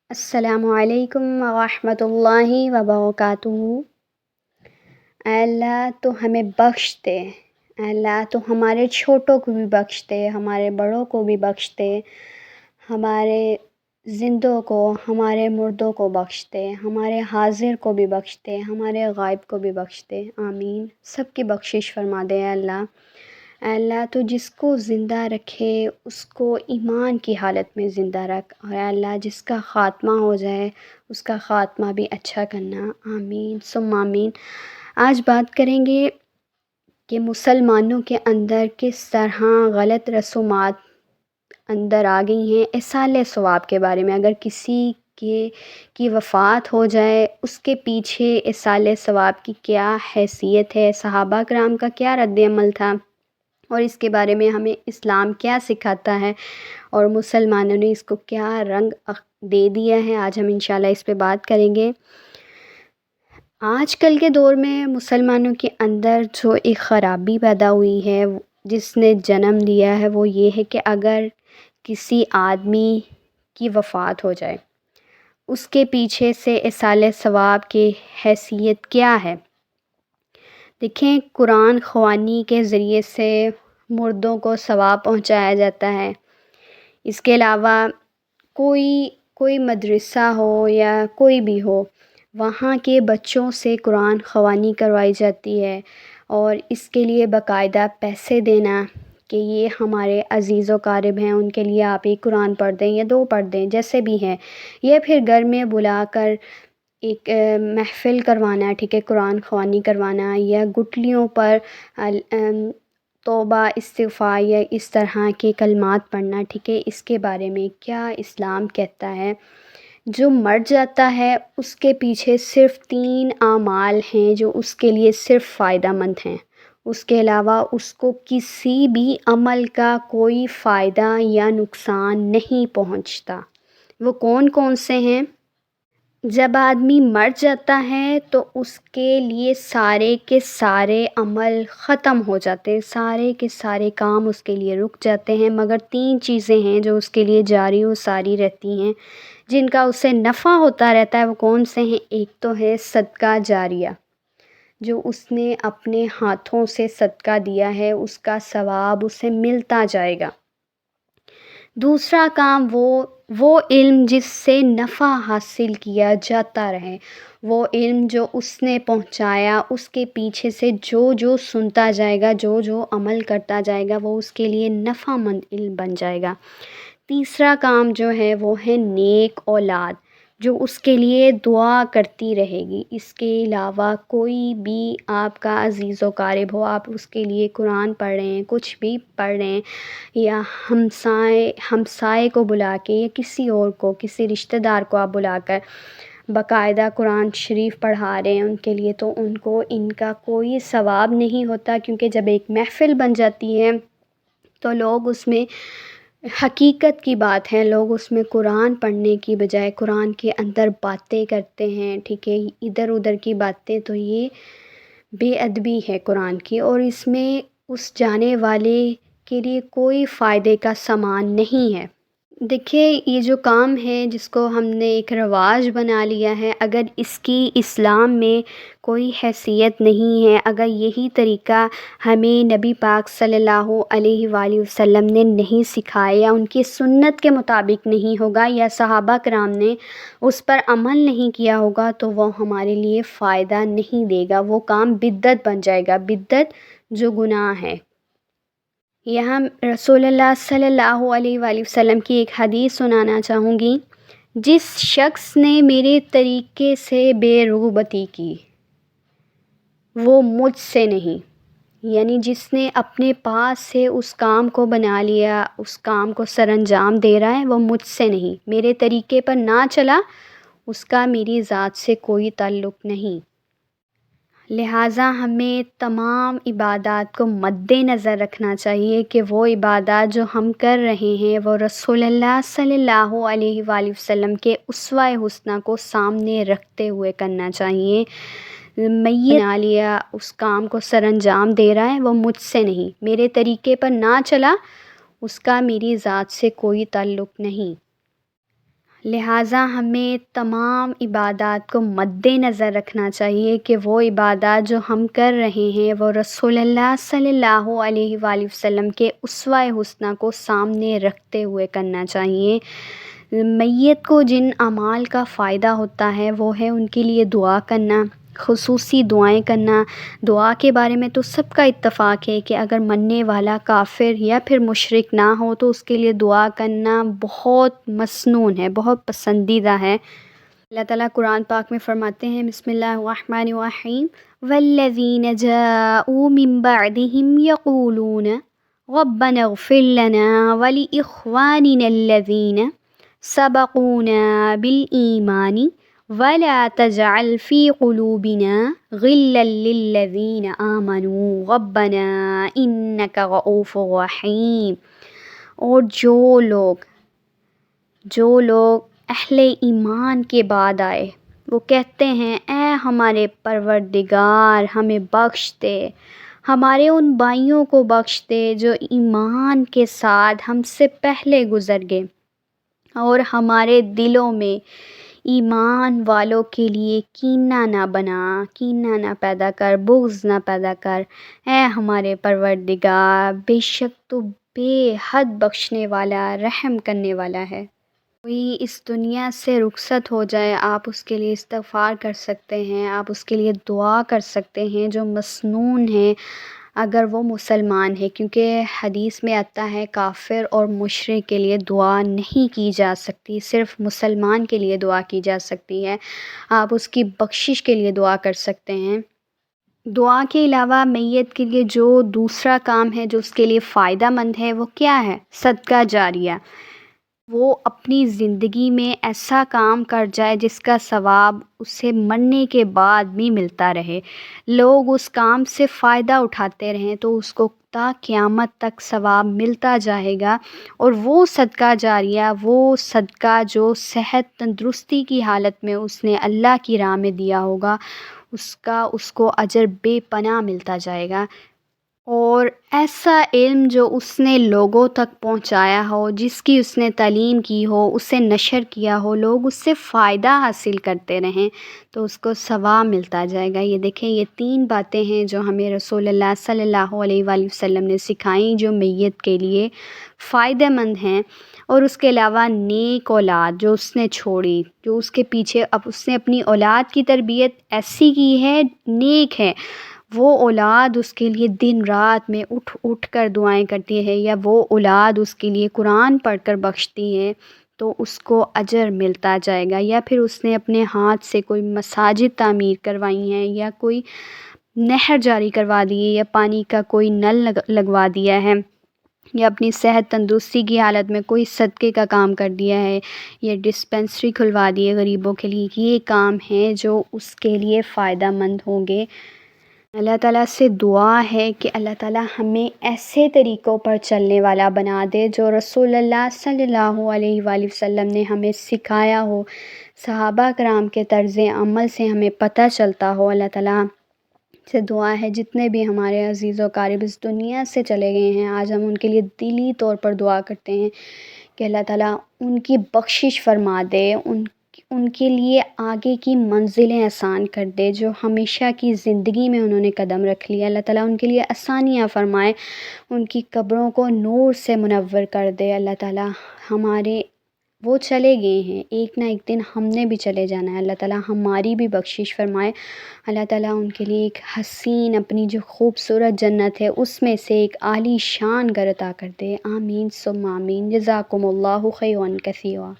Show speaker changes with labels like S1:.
S1: السلام علیکم ورحمۃ اللہ وبرکاتہ۔ اے اللہ تو ہمیں بخش دے، اے اللہ تو ہمارے چھوٹوں کو بھی بخش دے، ہمارے بڑوں کو بھی بخش دے، ہمارے زندوں کو، ہمارے مردوں کو بخش دے، ہمارے حاضر کو بھی بخش دے، ہمارے غائب کو بھی بخش دے، آمین۔ سب کی بخشش فرما دے اے اللہ۔ اے اللہ تو جس کو زندہ رکھے اس کو ایمان کی حالت میں زندہ رکھ، اور اے اللہ جس کا خاتمہ ہو جائے اس کا خاتمہ بھی اچھا کرنا، آمین ثم آمین۔ آج بات کریں گے کہ مسلمانوں کے اندر کس طرح غلط رسومات اندر آ گئی ہیں ایصال ثواب کے بارے میں۔ اگر کسی کی وفات ہو جائے اس کے پیچھے ایصال ثواب کی کیا حیثیت ہے، صحابہ کرام کا کیا رد عمل تھا، اور اس کے بارے میں ہمیں اسلام کیا سکھاتا ہے، اور مسلمانوں نے اس کو کیا رنگ دے دیا ہے، آج ہم انشاءاللہ اس پہ بات کریں گے۔ آج کل کے دور میں مسلمانوں کے اندر جو ایک خرابی پیدا ہوئی ہے، جس نے جنم لیا ہے، وہ یہ ہے کہ اگر کسی آدمی کی وفات ہو جائے اس کے پیچھے سے ایصال ثواب کی حیثیت کیا ہے۔ دیکھیں، قرآن خوانی کے ذریعے سے مردوں کو ثواب پہنچایا جاتا ہے۔ اس کے علاوہ کوئی مدرسہ ہو یا کوئی بھی ہو، وہاں کے بچوں سے قرآن خوانی کروائی جاتی ہے، اور اس کے لیے باقاعدہ پیسے دینا کہ یہ ہمارے عزیز و قارب ہیں، ان کے لیے آپ ایک قرآن پڑھ دیں یا 2 پڑھ دیں، جیسے بھی ہیں، یا پھر گھر میں بلا کر ایک محفل کروانا، ٹھیک ہے، قرآن خوانی کروانا، یا گٹلیوں پر توبہ استغفار یا اس طرح کے کلمات پڑھنا، ٹھیک ہے۔ اس کے بارے میں کیا اسلام کہتا ہے؟ جو مر جاتا ہے اس کے پیچھے صرف 3 اعمال ہیں جو اس کے لیے صرف فائدہ مند ہیں، اس کے علاوہ اس کو کسی بھی عمل کا کوئی فائدہ یا نقصان نہیں پہنچتا۔ وہ کون کون سے ہیں؟ جب آدمی مر جاتا ہے تو اس کے لیے سارے کے سارے عمل ختم ہو جاتے ہیں، سارے کے سارے کام اس کے لیے رک جاتے ہیں، مگر 3 چیزیں ہیں جو اس کے لیے جاری و ساری رہتی ہیں، جن کا اسے نفع ہوتا رہتا ہے۔ وہ کون سے ہیں؟ ایک تو ہے صدقہ جاریہ، جو اس نے اپنے ہاتھوں سے صدقہ دیا ہے، اس کا ثواب اسے ملتا جائے گا۔ دوسرا کام وہ علم جس سے نفع حاصل کیا جاتا رہے، وہ علم جو اس نے پہنچایا، اس کے پیچھے سے جو سنتا جائے گا، جو عمل کرتا جائے گا، وہ اس کے لیے نفع مند علم بن جائے گا۔ تیسرا کام جو ہے وہ ہے نیک اولاد، جو اس کے لیے دعا کرتی رہے گی۔ اس کے علاوہ کوئی بھی آپ کا عزیز و قارب ہو، آپ اس کے لیے قرآن پڑھ رہے ہیں، کچھ بھی پڑھ رہے ہیں، یا ہمسائے کو بلا کے، یا کسی اور کو، کسی رشتہ دار کو آپ بلا کر باقاعدہ قرآن شریف پڑھا رہے ہیں ان کے لیے، تو ان کو ان کا کوئی ثواب نہیں ہوتا، کیونکہ جب ایک محفل بن جاتی ہے تو لوگ اس میں، حقیقت کی بات ہے، لوگ اس میں قرآن پڑھنے کی بجائے قرآن کے اندر باتیں کرتے ہیں، ٹھیک ہے، ادھر ادھر کی باتیں، تو یہ بے ادبی ہے قرآن کی، اور اس میں اس جانے والے کے لیے کوئی فائدے کا سامان نہیں ہے۔ دیکھیے، یہ جو کام ہے جس کو ہم نے ایک رواج بنا لیا ہے، اگر اس کی اسلام میں کوئی حیثیت نہیں ہے، اگر یہی طریقہ ہمیں نبی پاک صلی اللہ علیہ وآلہ وسلم نے نہیں سکھایا، یا ان کی سنت کے مطابق نہیں ہوگا، یا صحابہ کرام نے اس پر عمل نہیں کیا ہوگا، تو وہ ہمارے لیے فائدہ نہیں دے گا، وہ کام بدعت بن جائے گا، بدعت جو گناہ ہے۔ یہاں رسول اللہ صلی اللہ علیہ وآلہ وسلم کی ایک حدیث سنانا چاہوں گی۔ جس شخص نے میرے طریقے سے بے رغبتی کی، وہ مجھ سے نہیں، یعنی جس نے اپنے پاس سے اس کام کو بنا لیا، اس کام کو سر انجام دے رہا ہے، وہ مجھ سے نہیں، میرے طریقے پر نہ چلا، اس کا میری ذات سے کوئی تعلق نہیں۔ لہٰذا ہمیں تمام عبادات کو مد نظر رکھنا چاہیے کہ وہ عبادات جو ہم کر رہے ہیں وہ رسول اللہ صلی اللہ علیہ وآلہ وسلم کے اسوہ حسنہ کو سامنے رکھتے ہوئے کرنا چاہیے۔ میت بنا لیا، اس کام کو سر انجام دے رہا ہے، وہ مجھ سے نہیں، میرے طریقے پر نہ چلا، اس کا میری ذات سے کوئی تعلق نہیں۔ لہٰذا ہمیں تمام عبادات کو مد نظر رکھنا چاہیے کہ وہ عبادات جو ہم کر رہے ہیں وہ رسول اللہ صلی اللہ علیہ وآلہ وسلم کے اسوہ حسنہ کو سامنے رکھتے ہوئے کرنا چاہیے۔ میت کو جن اعمال کا فائدہ ہوتا ہے وہ ہے ان کے لیے دعا کرنا، خصوصی دعائیں کرنا۔ دعا کے بارے میں تو سب کا اتفاق ہے کہ اگر مرنے والا کافر یا پھر مشرک نہ ہو تو اس کے لیے دعا کرنا بہت مسنون ہے، بہت پسندیدہ ہے۔ اللہ تعالیٰ قرآن پاک میں فرماتے ہیں بسم اللہ الرحمن الرحیم والذین جاءوا من بعدهم یقولون ربنا اغفر لنا ولإخواننا الذین سبقونا بالایمان ولا تجعل في قلوبنا غلا للذین آمنوا ربنا انک رؤوف رحیم۔ اور جو لوگ اہل ایمان کے بعد آئے وہ کہتے ہیں اے ہمارے پروردگار ہمیں بخش دے، ہمارے ان بھائیوں کو بخش دے جو ایمان کے ساتھ ہم سے پہلے گزر گئے، اور ہمارے دلوں میں ایمان والوں کے لیے کینہ نہ بنا، کینہ نہ پیدا کر، بغض نہ پیدا کر۔ اے ہمارے پروردگار بے شک تو بے حد بخشنے والا، رحم کرنے والا ہے۔ کوئی اس دنیا سے رخصت ہو جائے آپ اس کے لیے استغفار کر سکتے ہیں، آپ اس کے لیے دعا کر سکتے ہیں جو مسنون ہے اگر وہ مسلمان ہے، کیونکہ حدیث میں آتا ہے کافر اور مشرک کے لیے دعا نہیں کی جا سکتی، صرف مسلمان کے لیے دعا کی جا سکتی ہے۔ آپ اس کی بخشش کے لیے دعا کر سکتے ہیں۔ دعا کے علاوہ میت کے لیے جو دوسرا کام ہے جو اس کے لیے فائدہ مند ہے وہ کیا ہے؟ صدقہ جاریہ۔ وہ اپنی زندگی میں ایسا کام کر جائے جس کا ثواب اسے مرنے کے بعد بھی ملتا رہے، لوگ اس کام سے فائدہ اٹھاتے رہیں تو اس کو تا قیامت تک ثواب ملتا جائے گا۔ اور وہ صدقہ جاریہ، وہ صدقہ جو صحت تندرستی کی حالت میں اس نے اللہ کی راہ میں دیا ہوگا، اس کو اجر بے پناہ ملتا جائے گا۔ اور ایسا علم جو اس نے لوگوں تک پہنچایا ہو، جس کی اس نے تعلیم کی ہو، اسے نشر کیا ہو، لوگ اس سے فائدہ حاصل کرتے رہیں تو اس کو ثواب ملتا جائے گا۔ یہ دیکھیں، یہ 3 باتیں ہیں جو ہمیں رسول اللہ صلی اللہ علیہ وآلہ وسلم نے سکھائیں جو میت کے لیے فائدہ مند ہیں۔ اور اس کے علاوہ نیک اولاد جو اس نے چھوڑی، جو اس کے پیچھے اب اس نے اپنی اولاد کی تربیت ایسی کی ہے، نیک ہے، وہ اولاد اس کے لیے دن رات میں اٹھ کر دعائیں کرتی ہے، یا وہ اولاد اس کے لیے قرآن پڑھ کر بخشتی ہے تو اس کو اجر ملتا جائے گا۔ یا پھر اس نے اپنے ہاتھ سے کوئی مساجد تعمیر کروائی ہیں، یا کوئی نہر جاری کروا دی ہے، یا پانی کا کوئی نل لگوا دیا ہے، یا اپنی صحت تندرستی کی حالت میں کوئی صدقے کا کام کر دیا ہے، یا ڈسپنسری کھلوا دی ہے غریبوں کے لیے، یہ کام ہیں جو اس کے لیے فائدہ مند ہوں گے۔ اللہ تعالیٰ سے دعا ہے کہ اللہ تعالیٰ ہمیں ایسے طریقوں پر چلنے والا بنا دے جو رسول اللہ صلی اللہ علیہ وآلہ وسلم نے ہمیں سکھایا ہو، صحابہ کرام کے طرز عمل سے ہمیں پتہ چلتا ہو۔ اللہ تعالیٰ سے دعا ہے جتنے بھی ہمارے عزیز و اقارب اس دنیا سے چلے گئے ہیں، آج ہم ان کے لیے دلی طور پر دعا کرتے ہیں کہ اللہ تعالیٰ ان کی بخشش فرما دے، ان کے لیے آگے کی منزلیں آسان کر دے، جو ہمیشہ کی زندگی میں انہوں نے قدم رکھ لیا، اللہ تعالیٰ ان کے لیے آسانیاں فرمائے، ان کی قبروں کو نور سے منور کر دے۔ اللہ تعالیٰ وہ چلے گئے ہیں، ایک نہ ایک دن ہم نے بھی چلے جانا ہے، اللہ تعالیٰ ہماری بھی بخشش فرمائے۔ اللہ تعالیٰ ان کے لیے ایک حسین اپنی جو خوبصورت جنت ہے اس میں سے ایک عالی شان گھر عطا کر دے۔ آمین ثم آمین۔ جزاکم اللہ خیرا کثیرا۔